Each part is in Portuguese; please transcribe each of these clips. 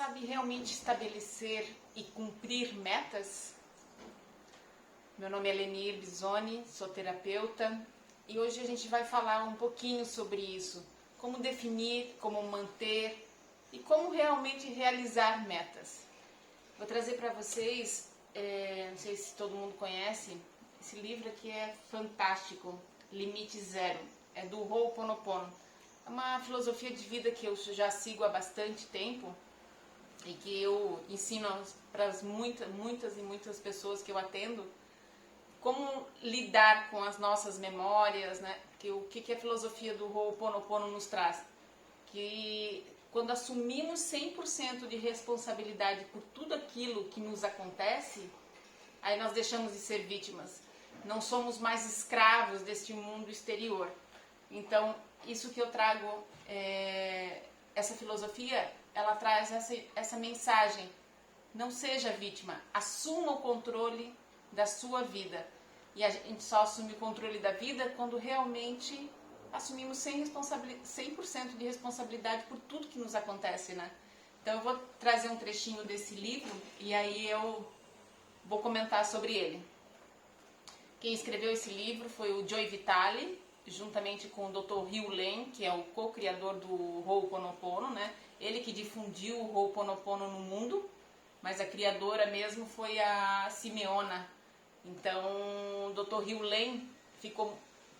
sabe realmente estabelecer e cumprir metas? Meu nome é Lenir Bisoni, sou terapeuta e hoje a gente vai falar um pouquinho sobre isso. Como definir, como manter e como realmente realizar metas. Vou trazer para vocês, não sei se todo mundo conhece, esse livro aqui é fantástico, Limite Zero, é do Ho'oponopono. É uma filosofia de vida que eu já sigo há bastante tempo e que eu ensino para as muitas pessoas que eu atendo como lidar com as nossas memórias, né? Que o que a filosofia do Ho'oponopono nos traz? Que quando assumimos 100% de responsabilidade por tudo aquilo que nos acontece, aí nós deixamos de ser vítimas. Não somos mais escravos deste mundo exterior. Então, isso que eu trago, essa filosofia, ela traz essa mensagem. Não seja vítima, assuma o controle da sua vida. E a gente só assume o controle da vida quando realmente assumimos 100% de responsabilidade por tudo que nos acontece, né? Então eu vou trazer um trechinho desse livro e aí eu vou comentar sobre ele. Quem escreveu esse livro foi o Joy Vitale, juntamente com o Dr. Hugh Lane, que é o co-criador do Ho'oponopono, né? Ele que difundiu o Ho'oponopono no mundo, mas a criadora mesmo foi a Simeona. Então, o Dr. Hugh Lane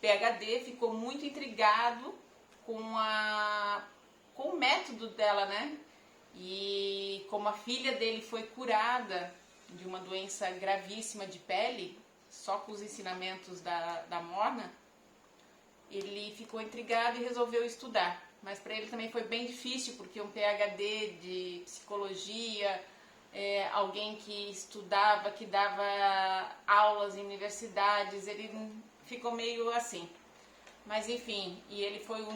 PhD, ficou muito intrigado com o método dela, né? E como a filha dele foi curada de uma doença gravíssima de pele, só com os ensinamentos da Morna, ele ficou intrigado e resolveu estudar. Mas para ele também foi bem difícil, porque um PhD de psicologia, alguém que estudava, que dava aulas em universidades, ele ficou meio assim. Mas enfim, e ele foi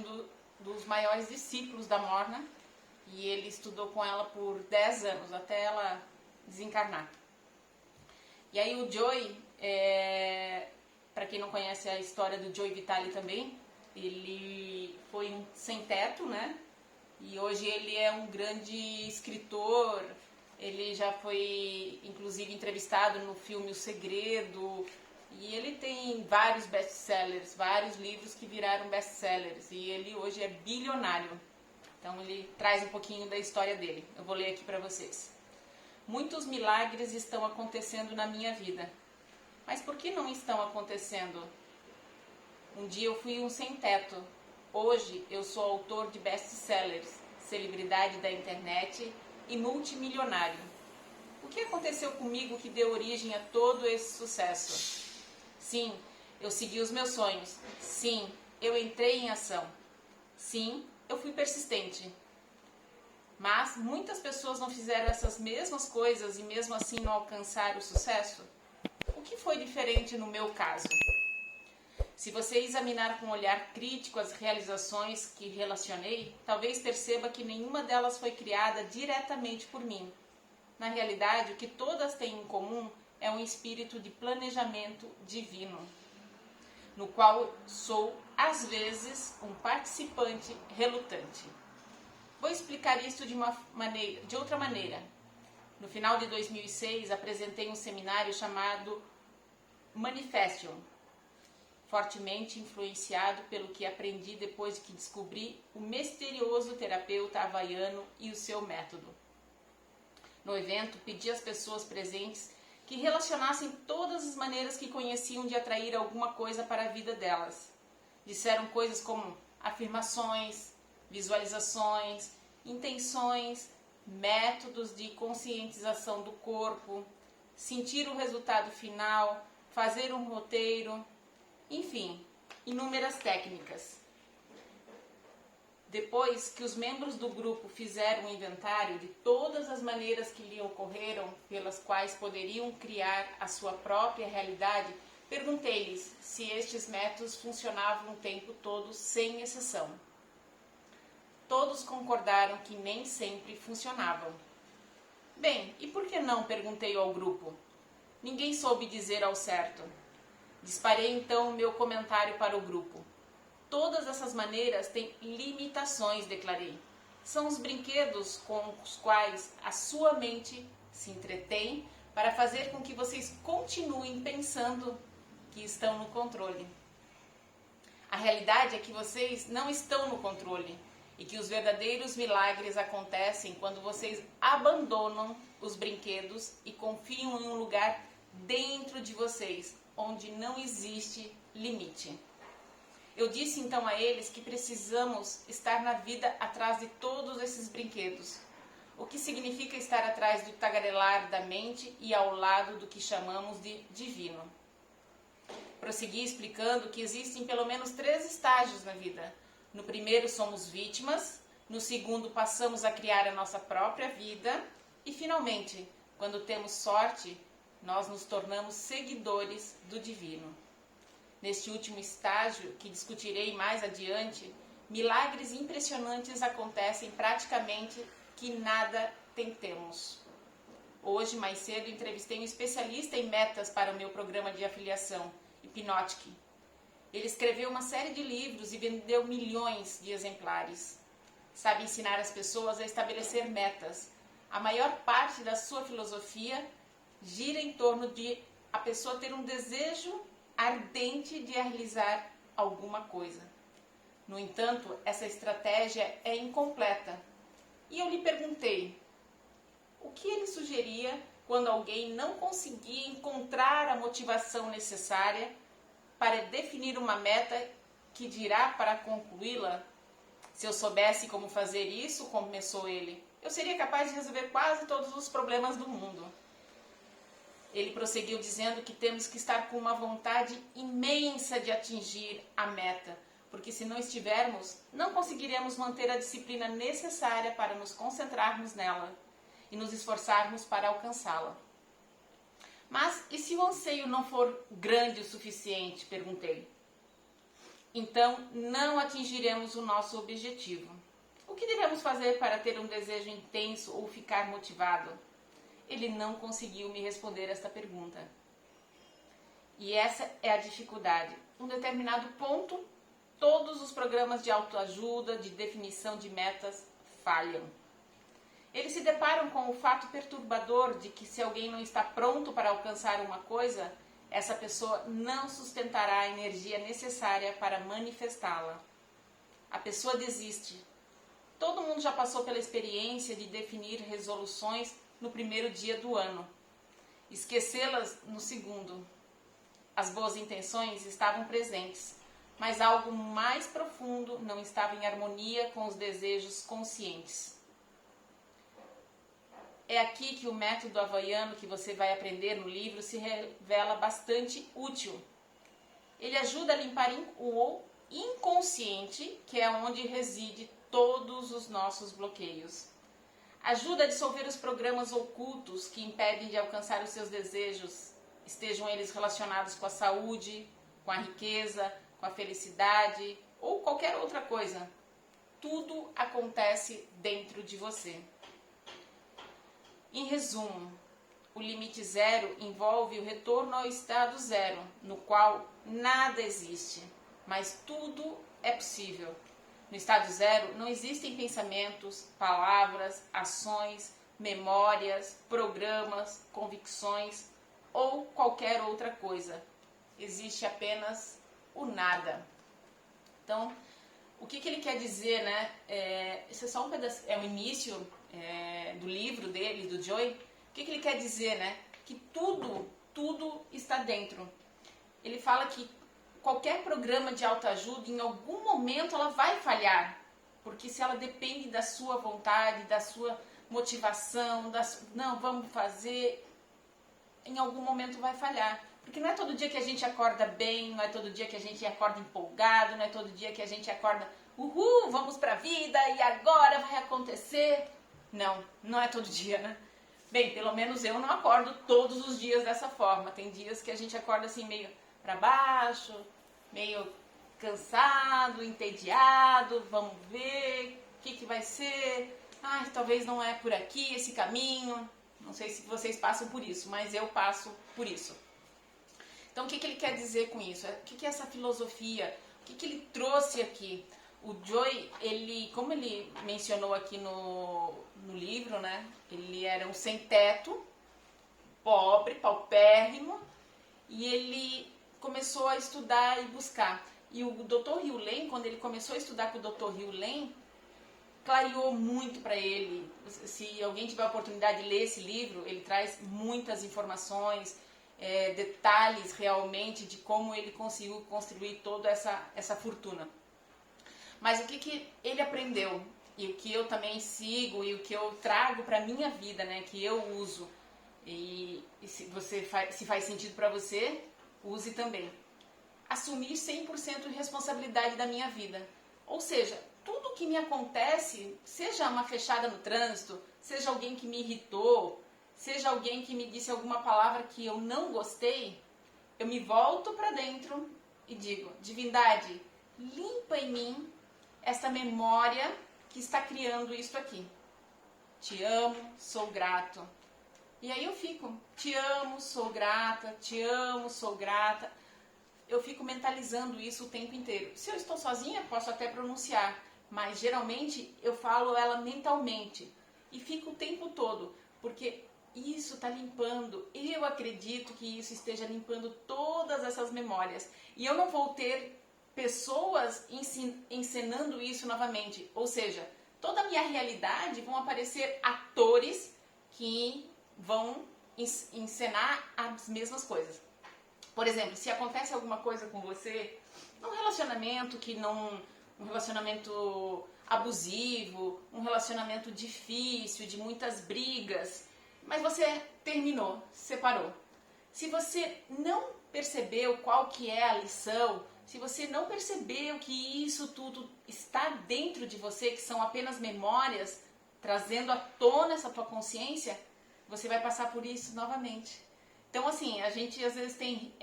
dos maiores discípulos da Morna, e ele estudou com ela por 10 anos, até ela desencarnar. E aí o Joy, para quem não conhece a história do Joy Vitale também, ele foi um sem-teto, né? E hoje ele é um grande escritor, ele já foi inclusive entrevistado no filme O Segredo, e ele tem vários best-sellers, vários livros que viraram best-sellers, e ele hoje é bilionário. Então ele traz um pouquinho da história dele. Eu vou ler aqui para vocês. Muitos milagres estão acontecendo na minha vida. Mas por que não estão acontecendo? Um dia eu fui um sem-teto. Hoje eu sou autor de best-sellers, celebridade da internet e multimilionário. O que aconteceu comigo que deu origem a todo esse sucesso? Sim, eu segui os meus sonhos. Sim, eu entrei em ação. Sim, eu fui persistente. Mas muitas pessoas não fizeram essas mesmas coisas e mesmo assim não alcançaram o sucesso? O que foi diferente no meu caso? Se você examinar com um olhar crítico as realizações que relacionei, talvez perceba que nenhuma delas foi criada diretamente por mim. Na realidade, o que todas têm em comum é um espírito de planejamento divino, no qual sou, às vezes, um participante relutante. Vou explicar isso de outra maneira. No final de 2006, apresentei um seminário chamado Manifestation, fortemente influenciado pelo que aprendi depois de que descobri o misterioso terapeuta havaiano e o seu método. No evento, pedi às pessoas presentes que relacionassem todas as maneiras que conheciam de atrair alguma coisa para a vida delas. Disseram coisas como afirmações, visualizações, intenções, métodos de conscientização do corpo, sentir o resultado final, fazer um roteiro, enfim, inúmeras técnicas. Depois que os membros do grupo fizeram um inventário de todas as maneiras que lhe ocorreram pelas quais poderiam criar a sua própria realidade, perguntei-lhes se estes métodos funcionavam o tempo todo, sem exceção. Todos concordaram que nem sempre funcionavam. Bem, e por que não? Perguntei ao grupo. Ninguém soube dizer ao certo. Disparei então o meu comentário para o grupo. Todas essas maneiras têm limitações, declarei. são os brinquedos com os quais a sua mente se entretém para fazer com que vocês continuem pensando que estão no controle. A realidade é que vocês não estão no controle e que os verdadeiros milagres acontecem quando vocês abandonam os brinquedos e confiam em um lugar dentro de vocês, onde não existe limite. Eu disse então a eles que precisamos estar na vida atrás de todos esses brinquedos, o que significa estar atrás do tagarelar da mente e ao lado do que chamamos de divino. Prossegui explicando que existem pelo menos 3 estágios na vida. No primeiro somos vítimas, no segundo passamos a criar a nossa própria vida e finalmente, quando temos sorte, nós nos tornamos seguidores do divino. Neste último estágio, que discutirei mais adiante, milagres impressionantes acontecem praticamente que nada tentemos. Hoje, mais cedo, entrevistei um especialista em metas para o meu programa de afiliação, Hipnotic. Ele escreveu uma série de livros e vendeu milhões de exemplares. Sabe ensinar as pessoas a estabelecer metas. A maior parte da sua filosofia gira em torno de a pessoa ter um desejo ardente de realizar alguma coisa. No entanto, essa estratégia é incompleta. E eu lhe perguntei, o que ele sugeria quando alguém não conseguia encontrar a motivação necessária para definir uma meta que dirá para concluí-la? Se eu soubesse como fazer isso, começou ele, eu seria capaz de resolver quase todos os problemas do mundo. Ele prosseguiu dizendo que temos que estar com uma vontade imensa de atingir a meta, porque se não estivermos, não conseguiremos manter a disciplina necessária para nos concentrarmos nela e nos esforçarmos para alcançá-la. Mas e se o anseio não for grande o suficiente? Perguntei. Então não atingiremos o nosso objetivo. O que devemos fazer para ter um desejo intenso ou ficar motivado? Ele não conseguiu me responder esta pergunta. E essa é a dificuldade. Em um determinado ponto, todos os programas de autoajuda, de definição de metas, falham. Eles se deparam com o fato perturbador de que se alguém não está pronto para alcançar uma coisa, essa pessoa não sustentará a energia necessária para manifestá-la. A pessoa desiste. Todo mundo já passou pela experiência de definir resoluções no primeiro dia do ano, esquecê-las no segundo. As boas intenções estavam presentes, mas algo mais profundo não estava em harmonia com os desejos conscientes. É aqui que o método havaiano que você vai aprender no livro se revela bastante útil. Ele ajuda a limpar o inconsciente, que é onde reside todos os nossos bloqueios. Ajuda a dissolver os programas ocultos que impedem de alcançar os seus desejos, estejam eles relacionados com a saúde, com a riqueza, com a felicidade ou qualquer outra coisa. Tudo acontece dentro de você. Em resumo, o limite zero envolve o retorno ao estado zero, no qual nada existe, mas tudo é possível. No estado zero não existem pensamentos, palavras, ações, memórias, programas, convicções ou qualquer outra coisa. Existe apenas o nada. Então, o que ele quer dizer, né? Esse é só um pedaço, é o início do livro dele, do Joy. O que ele quer dizer, né? Que tudo está dentro. Ele fala que qualquer programa de autoajuda, em algum momento ela vai falhar, porque se ela depende da sua vontade, da sua motivação, não, vamos fazer, em algum momento vai falhar. Porque não é todo dia que a gente acorda bem, não é todo dia que a gente acorda empolgado, não é todo dia que a gente acorda, uhul, vamos pra vida e agora vai acontecer. Não é todo dia, né? Bem, pelo menos eu não acordo todos os dias dessa forma. Tem dias que a gente acorda assim meio pra baixo, meio cansado, entediado, vamos ver o que vai ser. Talvez não é por aqui esse caminho. Não sei se vocês passam por isso, mas eu passo por isso. Então, o que ele quer dizer com isso? O que é essa filosofia? O que ele trouxe aqui? o Joy, ele, como ele mencionou aqui no livro, né? Ele era um sem-teto, pobre, paupérrimo, e ele começou a estudar e buscar. E o Dr. Hugh Lane, quando ele começou a estudar com o Dr. Hugh Lane, clareou muito para ele. Se alguém tiver a oportunidade de ler esse livro, ele traz muitas informações, detalhes realmente de como ele conseguiu construir toda essa fortuna. Mas o que ele aprendeu, e o que eu também sigo, e o que eu trago para minha vida, né, que eu uso, e se faz sentido para você, use também. Assumir 100% de responsabilidade da minha vida. Ou seja, tudo que me acontece, seja uma fechada no trânsito, seja alguém que me irritou, seja alguém que me disse alguma palavra que eu não gostei, eu me volto para dentro e digo, divindade, limpa em mim essa memória que está criando isso aqui. Te amo, sou grato. E aí eu fico, te amo, sou grata, te amo, sou grata. Eu fico mentalizando isso o tempo inteiro. Se eu estou sozinha, posso até pronunciar, mas geralmente eu falo ela mentalmente. E fico o tempo todo, porque isso está limpando. Eu acredito que isso esteja limpando todas essas memórias. E eu não vou ter pessoas encenando isso novamente. Ou seja, toda a minha realidade vão aparecer atores que vão encenar as mesmas coisas. Por exemplo, se acontece alguma coisa com você, um relacionamento um relacionamento abusivo, um relacionamento difícil, de muitas brigas, mas você terminou, separou. Se você não percebeu qual que é a lição, se você não percebeu que isso tudo está dentro de você, que são apenas memórias, trazendo à tona essa tua consciência, você vai passar por isso novamente. Então, assim, a gente às vezes tem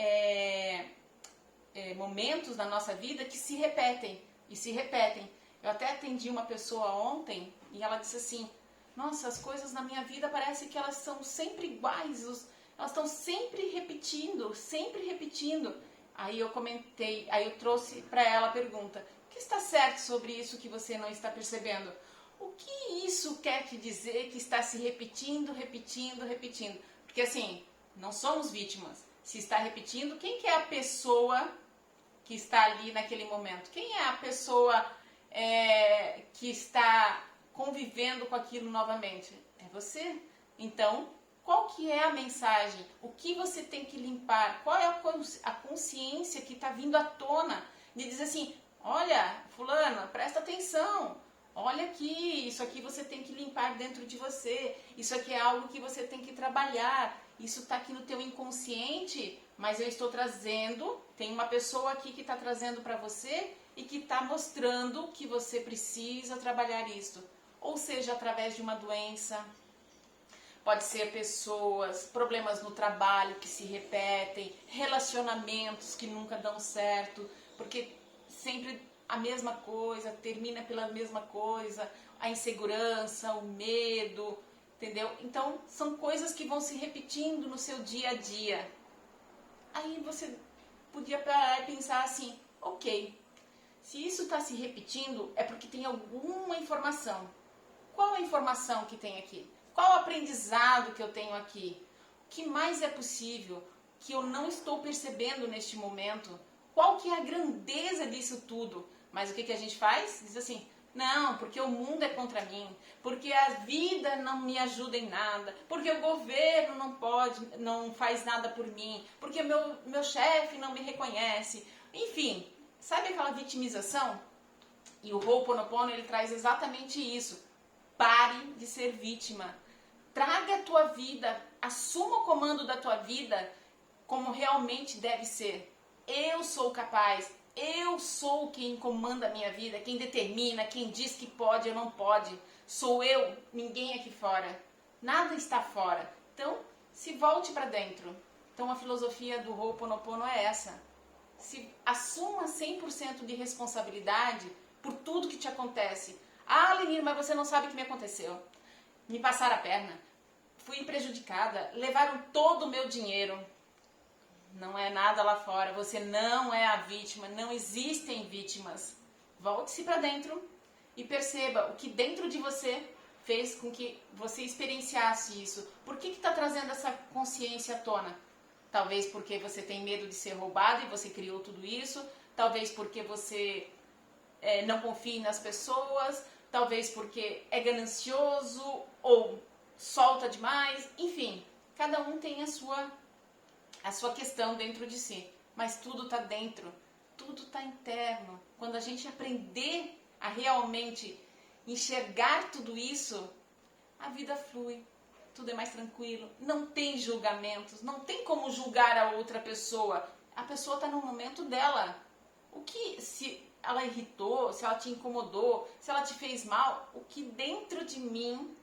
momentos na nossa vida que se repetem e se repetem. Eu até atendi uma pessoa ontem e ela disse assim, nossa, as coisas na minha vida parece que elas são sempre iguais, elas estão sempre repetindo, sempre repetindo. Aí eu comentei, aí eu trouxe para ela a pergunta, o que está certo sobre isso que você não está percebendo? O que isso quer te dizer que está se repetindo, repetindo, repetindo? Porque assim, não somos vítimas. Se está repetindo, quem que é a pessoa que está ali naquele momento? Quem é a pessoa que está convivendo com aquilo novamente? É você. Então, qual que é a mensagem? O que você tem que limpar? Qual é a consciência que está vindo à tona? De dizer assim, olha, fulana, presta atenção. Olha aqui, isso aqui você tem que limpar dentro de você. Isso aqui é algo que você tem que trabalhar. Isso está aqui no teu inconsciente, mas eu estou trazendo, tem uma pessoa aqui que está trazendo para você e que está mostrando que você precisa trabalhar isso. Ou seja, através de uma doença, pode ser pessoas, problemas no trabalho que se repetem, relacionamentos que nunca dão certo, porque sempre a mesma coisa, termina pela mesma coisa, a insegurança, o medo, entendeu? Então, são coisas que vão se repetindo no seu dia a dia. Aí você podia parar e pensar assim, ok, se isso está se repetindo, é porque tem alguma informação. Qual a informação que tem aqui? Qual o aprendizado que eu tenho aqui? O que mais é possível que eu não estou percebendo neste momento? Qual que é a grandeza disso tudo? Mas o que a gente faz? Diz assim, não, porque o mundo é contra mim, porque a vida não me ajuda em nada, porque o governo não faz nada por mim, porque meu chefe não me reconhece. Enfim, sabe aquela vitimização? E o Ho'oponopono, ele traz exatamente isso. Pare de ser vítima. Traga a tua vida, assuma o comando da tua vida como realmente deve ser. Eu sou capaz, eu sou quem comanda a minha vida, quem determina, quem diz que pode ou não pode. Sou eu, ninguém aqui fora. Nada está fora. Então, se volte para dentro. Então, a filosofia do Ho'oponopono é essa. Assuma 100% de responsabilidade por tudo que te acontece. Ah, Lenir, mas você não sabe o que me aconteceu. Me passaram a perna, fui prejudicada, levaram todo o meu dinheiro. Não é nada lá fora, você não é a vítima, não existem vítimas. Volte-se para dentro e perceba o que dentro de você fez com que você experienciasse isso. Por que está trazendo essa consciência à tona? Talvez porque você tem medo de ser roubado e você criou tudo isso. Talvez porque você não confia nas pessoas. Talvez porque é ganancioso ou solta demais. Enfim, cada um tem a sua questão dentro de si. Mas tudo está dentro. Tudo está interno. Quando a gente aprender a realmente enxergar tudo isso, a vida flui, tudo é mais tranquilo, não tem julgamentos, não tem como julgar a outra pessoa. A pessoa está no momento dela. Se ela irritou, se ela te incomodou, se ela te fez mal, o que dentro de mim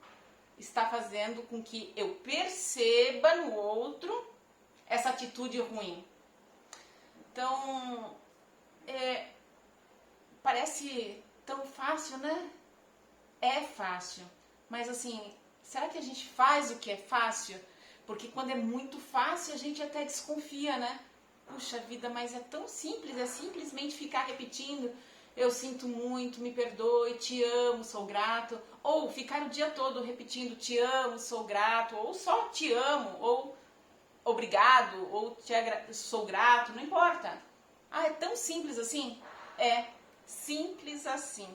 está fazendo com que eu perceba no outro essa atitude ruim. Então, parece tão fácil, né? É fácil, mas assim, será que a gente faz o que é fácil? Porque quando é muito fácil a gente até desconfia, né? Puxa vida, mas é tão simples, é simplesmente ficar repetindo: eu sinto muito, me perdoe, te amo, sou grato. Ou ficar o dia todo repetindo: te amo, sou grato, ou só te amo, ou obrigado, ou sou grato, não importa. Ah, é tão simples assim? É simples assim.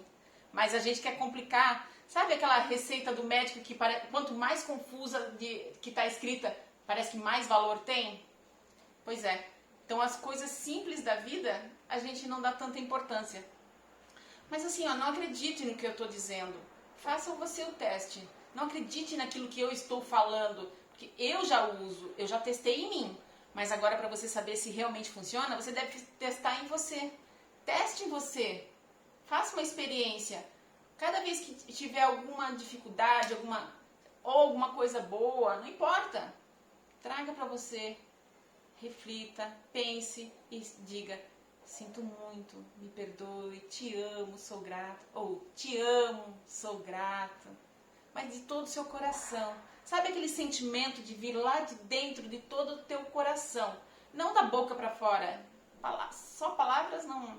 Mas a gente quer complicar. Sabe aquela receita do médico que quanto mais confusa que está escrita, parece que mais valor tem? Pois é. Então as coisas simples da vida, a gente não dá tanta importância. Mas assim, não acredite no que eu estou dizendo. Faça você o teste. Não acredite naquilo que eu estou falando. Porque eu já uso, eu já testei em mim. Mas agora, para você saber se realmente funciona, você deve testar em você. Teste em você. Faça uma experiência. Cada vez que tiver alguma dificuldade, alguma coisa boa, não importa. Traga para você, reflita, pense e diga: sinto muito, me perdoe, te amo, sou grato. Ou te amo, sou grato. Mas de todo o seu coração. Sabe aquele sentimento de vir lá de dentro de todo o teu coração? Não da boca para fora. Só palavras não.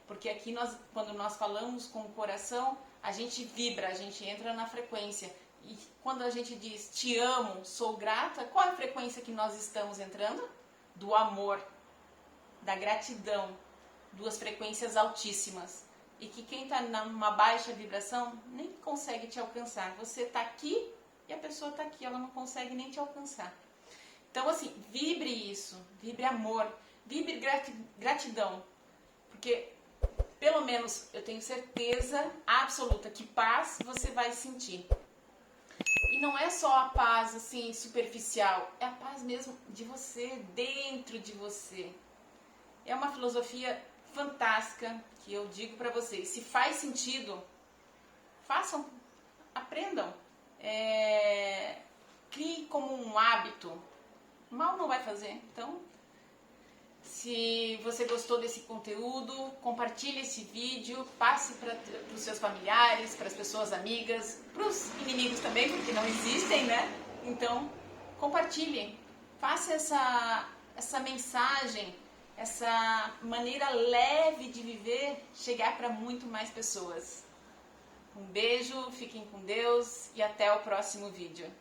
Porque aqui quando nós falamos com o coração, a gente vibra, a gente entra na frequência. E quando a gente diz te amo, sou grata, qual é a frequência que nós estamos entrando? Do amor, da gratidão, duas frequências altíssimas. E que quem está numa baixa vibração nem consegue te alcançar. Você está aqui e a pessoa está aqui, ela não consegue nem te alcançar. Então assim, vibre isso, vibre amor, vibre gratidão. Porque pelo menos eu tenho certeza absoluta que paz você vai sentir. E não é só a paz assim superficial, é a paz mesmo de você, dentro de você. É uma filosofia fantástica que eu digo para vocês. Se faz sentido, façam, aprendam. Crie como um hábito. Mal não vai fazer. Então, se você gostou desse conteúdo, compartilhe esse vídeo, passe para os seus familiares, para as pessoas amigas, para os inimigos também, porque não existem, né? Então, compartilhe. Faça essa mensagem, essa maneira leve de viver chegar para muito mais pessoas. Um beijo, fiquem com Deus e até o próximo vídeo.